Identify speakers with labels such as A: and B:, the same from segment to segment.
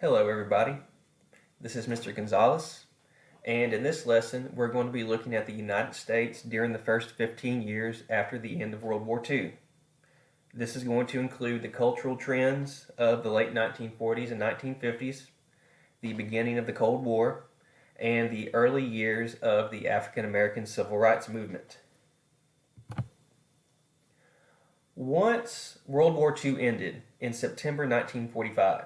A: Hello, everybody. This is Mr. Gonzalez, and in this lesson, we're going to be looking at the United States during the first 15 years after the end of World War II. This is going to include the cultural trends of the late 1940s and 1950s, the beginning of the Cold War, and the early years of the African American Civil Rights Movement. Once World War II ended in September 1945,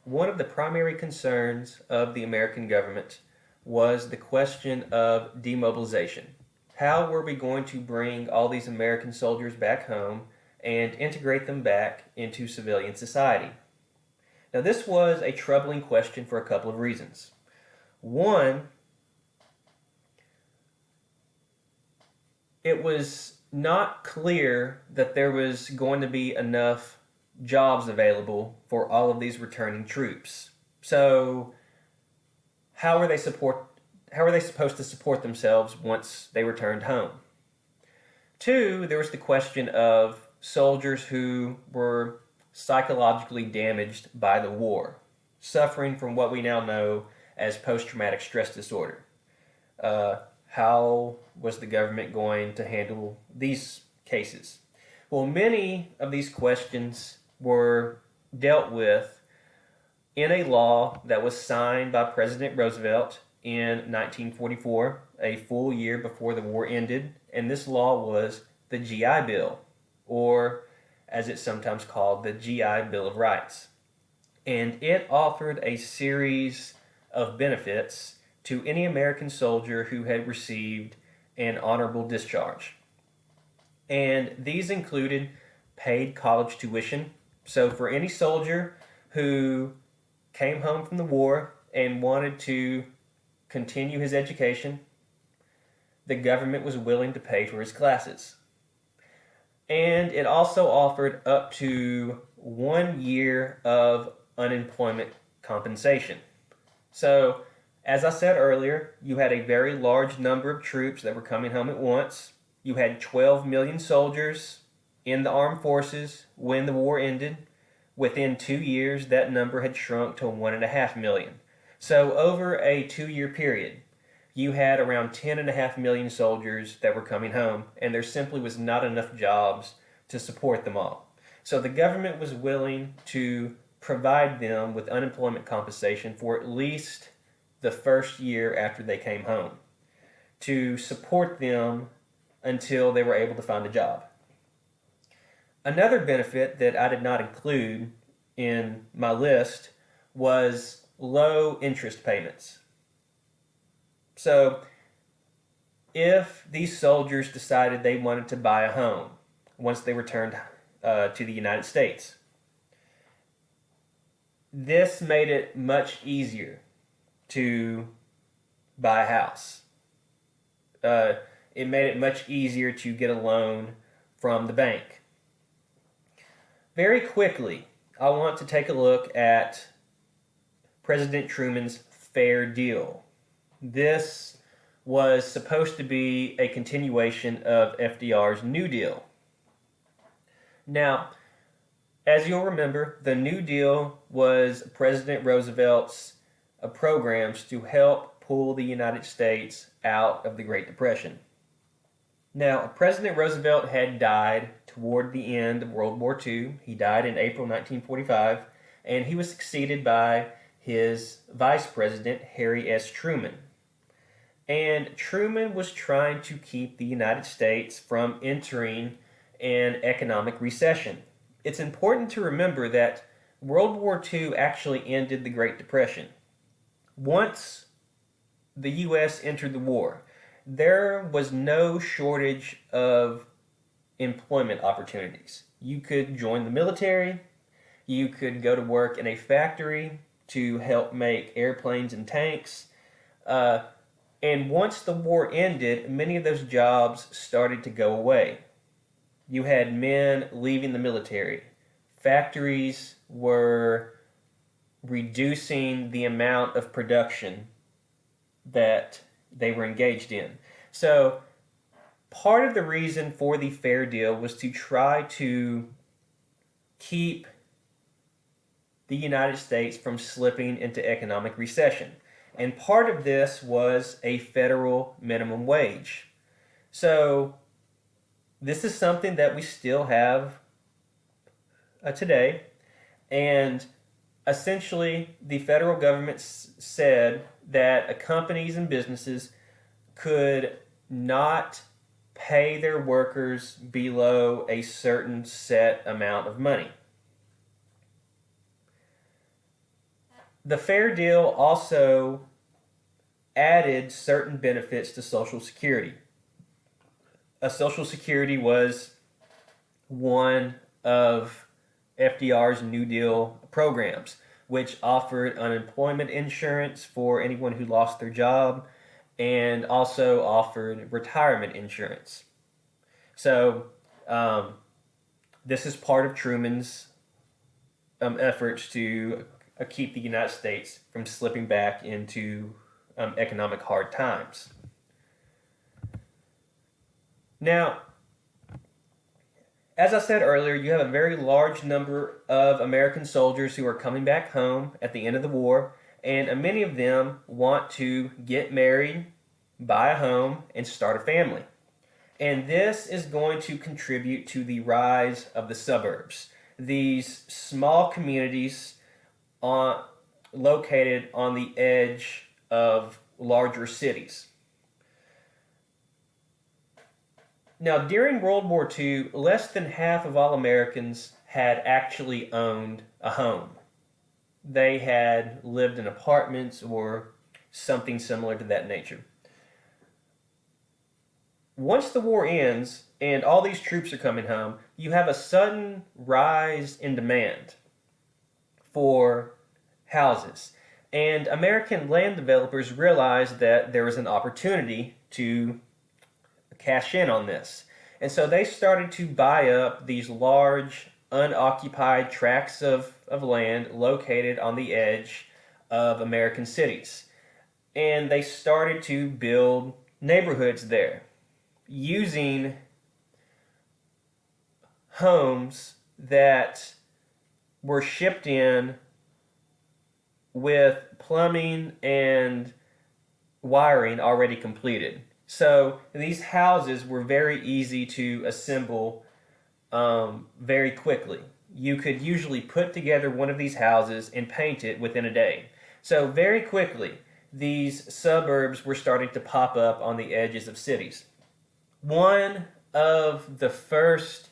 A: one of the primary concerns of the American government was the question of demobilization. How were we going to bring all these American soldiers back home and integrate them back into civilian society? Now, this was a troubling question for a couple of reasons. One, it was not clear that there was going to be enough jobs available for all of these returning troops. So, how were they supposed to support themselves once they returned home? Two, there was the question of soldiers who were psychologically damaged by the war, suffering from what we now know as post-traumatic stress disorder. How was the government going to handle these cases? Well, many of these questions were dealt with in a law that was signed by President Roosevelt in 1944, a full year before the war ended, and this law was the GI Bill, or as it's sometimes called, the GI Bill of Rights. And it offered a series of benefits to any American soldier who had received an honorable discharge. And these included paid college tuition. So for any soldier who came home from the war and wanted to continue his education, the government was willing to pay for his classes. And it also offered up to 1 year of unemployment compensation. So, as I said earlier, you had a very large number of troops that were coming home at once. You had 12 million soldiers in the armed forces when the war ended. Within 2 years, that number had shrunk to 1.5 million. So, over a 2 year period, you had around 10.5 million soldiers that were coming home, and there simply was not enough jobs to support them all. So, the government was willing to provide them with unemployment compensation for at least the first year after they came home to support them until they were able to find a job. Another benefit that I did not include in my list was low interest payments. So, if these soldiers decided they wanted to buy a home once they returned to the United States, this made it much easier to buy a house. It made it much easier to get a loan from the bank. Very quickly, I want to take a look at President Truman's Fair Deal. This was supposed to be a continuation of FDR's New Deal. Now, as you'll remember, the New Deal was President Roosevelt's programs to help pull the United States out of the Great Depression. Now, President Roosevelt had died toward the end of World War II. He died in April 1945, and he was succeeded by his vice president, Harry S. Truman. And Truman was trying to keep the United States from entering an economic recession. It's important to remember that World War II actually ended the Great Depression. Once the U.S. entered the war, there was no shortage of employment opportunities. You could join the military, you could go to work in a factory to help make airplanes and tanks. And once the war ended, many of those jobs started to go away. You had men leaving the military. Factories were reducing the amount of production that they were engaged in. So, part of the reason for the Fair Deal was to try to keep the United States from slipping into economic recession. And part of this was a federal minimum wage. So, this is something that we still have today. And essentially, the federal government said that companies and businesses could not pay their workers below a certain set amount of money. The Fair Deal also added certain benefits to Social Security. Social Security was one of FDR's New Deal programs, which offered unemployment insurance for anyone who lost their job and also offered retirement insurance. So, this is part of Truman's efforts to keep the United States from slipping back into economic hard times. Now, as I said earlier, you have a very large number of American soldiers who are coming back home at the end of the war, and many of them want to get married, buy a home, and start a family. And this is going to contribute to the rise of the suburbs. These small communities located on the edge of larger cities. Now, during World War II, less than half of all Americans had actually owned a home. They had lived in apartments or something similar to that nature. Once the war ends and all these troops are coming home, you have a sudden rise in demand for houses. And American land developers realized that there was an opportunity to cash in on this. And so they started to buy up these large, unoccupied tracts of land located on the edge of American cities. And they started to build neighborhoods there using homes that were shipped in with plumbing and wiring already completed. So these houses were very easy to assemble very quickly. You could usually put together one of these houses and paint it within a day. So very quickly, these suburbs were starting to pop up on the edges of cities. One of the first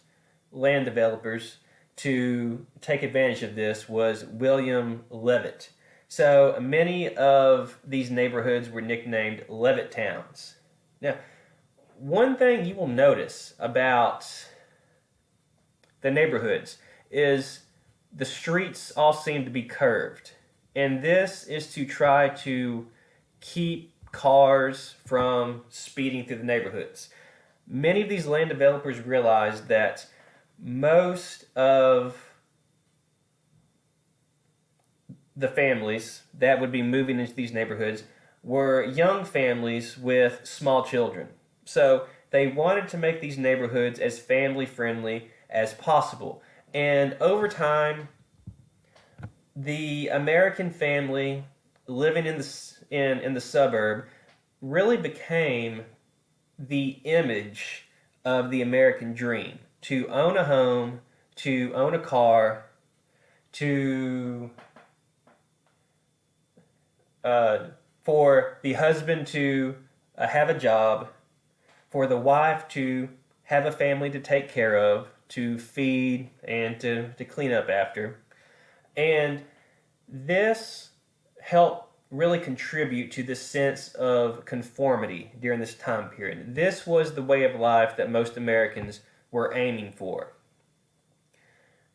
A: land developers to take advantage of this was William Levitt. So many of these neighborhoods were nicknamed Levitt Towns. Now, one thing you will notice about the neighborhoods is the streets all seem to be curved. And this is to try to keep cars from speeding through the neighborhoods. Many of these land developers realized that most of the families that would be moving into these neighborhoods were young families with small children. So they wanted to make these neighborhoods as family friendly as possible. And over time, the American family living in the suburb really became the image of the American dream. To own a home, to own a car, to for the husband to have a job, for the wife to have a family to take care of, to feed and to clean up after. And this helped really contribute to this sense of conformity during this time period. This was the way of life that most Americans were aiming for.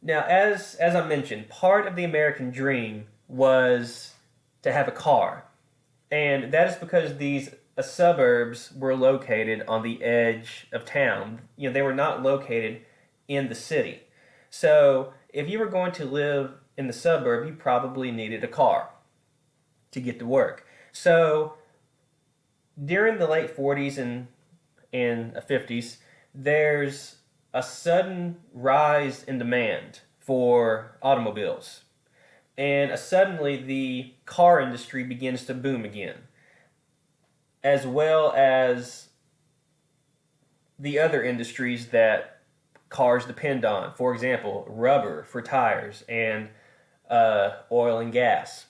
A: Now, as I mentioned, part of the American dream was to have a car. And that is because these suburbs were located on the edge of town. They were not located in the city. So if you were going to live in the suburb, you probably needed a car to get to work. So during the late 40s and 50s, there's a sudden rise in demand for automobiles. and suddenly the car industry begins to boom again, as well as the other industries that cars depend on. For example, rubber for tires and oil and gas.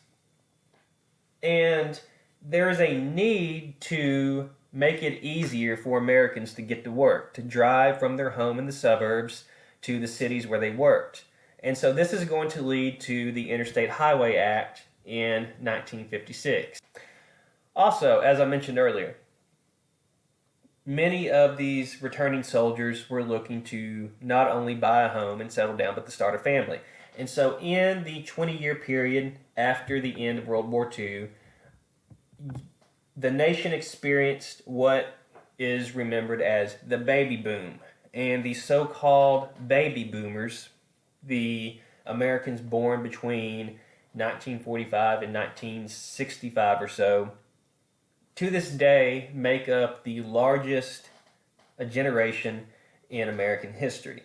A: And there is a need to make it easier for Americans to get to work, to drive from their home in the suburbs to the cities where they worked. And so this is going to lead to the Interstate Highway Act in 1956. Also, as I mentioned earlier, many of these returning soldiers were looking to not only buy a home and settle down, but to start a family. And so, in the 20-year period after the end of World War II, the nation experienced what is remembered as the baby boom. And the so called baby boomers, the Americans born between 1945 and 1965 or so, to this day make up the largest generation in American history.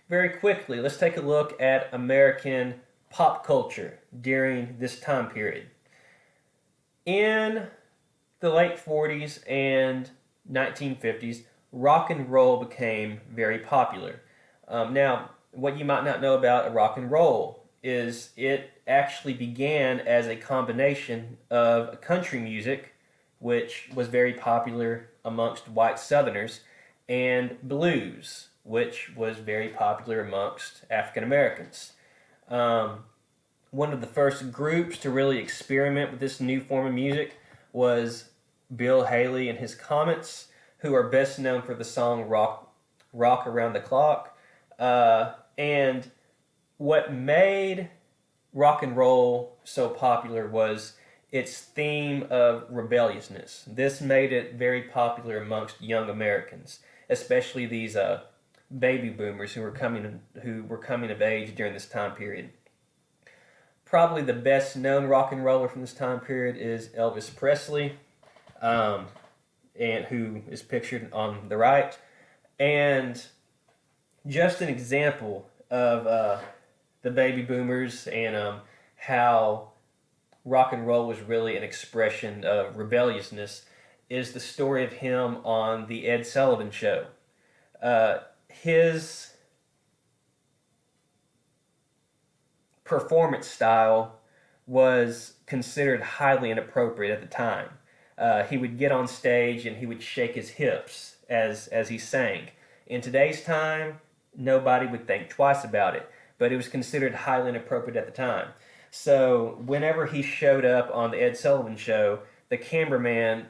A: Very quickly, let's take a look at American pop culture during this time period. In the late 40s and 1950s, rock and roll became very popular. Now, what you might not know about rock and roll is it actually began as a combination of country music, which was very popular amongst white Southerners, and blues, which was very popular amongst African Americans. One of the first groups to really experiment with this new form of music was Bill Haley and his Comets, who are best known for the song Rock Around the Clock. And what made rock and roll so popular was its theme of rebelliousness. This made it very popular amongst young Americans, especially these baby boomers who were coming of age during this time period. Probably the best known rock and roller from this time period is Elvis Presley, and who is pictured on the right. And just an example of the baby boomers and how rock and roll was really an expression of rebelliousness is the story of him on the Ed Sullivan Show. His performance style was considered highly inappropriate at the time. He would get on stage and he would shake his hips as he sang. In today's time, nobody would think twice about it, but it was considered highly inappropriate at the time. So whenever he showed up on the Ed Sullivan Show, the cameraman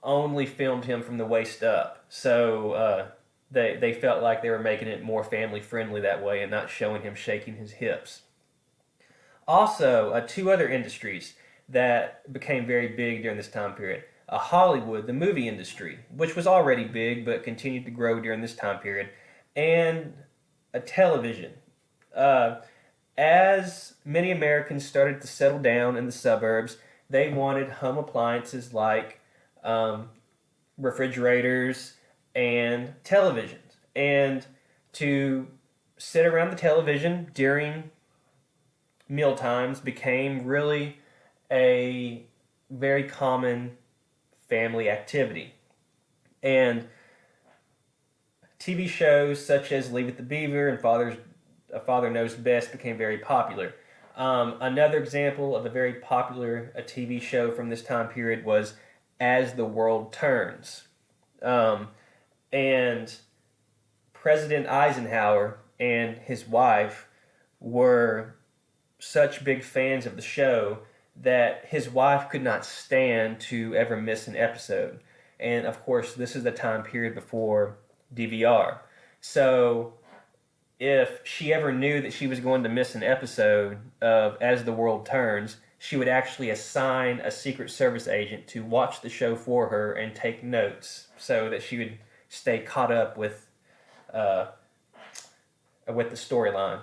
A: only filmed him from the waist up. So they felt like they were making it more family friendly that way and not showing him shaking his hips. Also, two other industries that became very big during this time period. Hollywood, the movie industry, which was already big but continued to grow during this time period, and television. As many Americans started to settle down in the suburbs, they wanted home appliances like refrigerators and televisions. And to sit around the television during meal times became really a very common family activity. And TV shows such as Leave It to Beaver and A Father Knows Best became very popular. Another example of a very popular TV show from this time period was As the World Turns. And President Eisenhower and his wife were such big fans of the show that his wife could not stand to ever miss an episode. And of course, this is the time period before DVR. So if she ever knew that she was going to miss an episode of As the World Turns, she would actually assign a Secret Service agent to watch the show for her and take notes so that she would stay caught up with the storyline.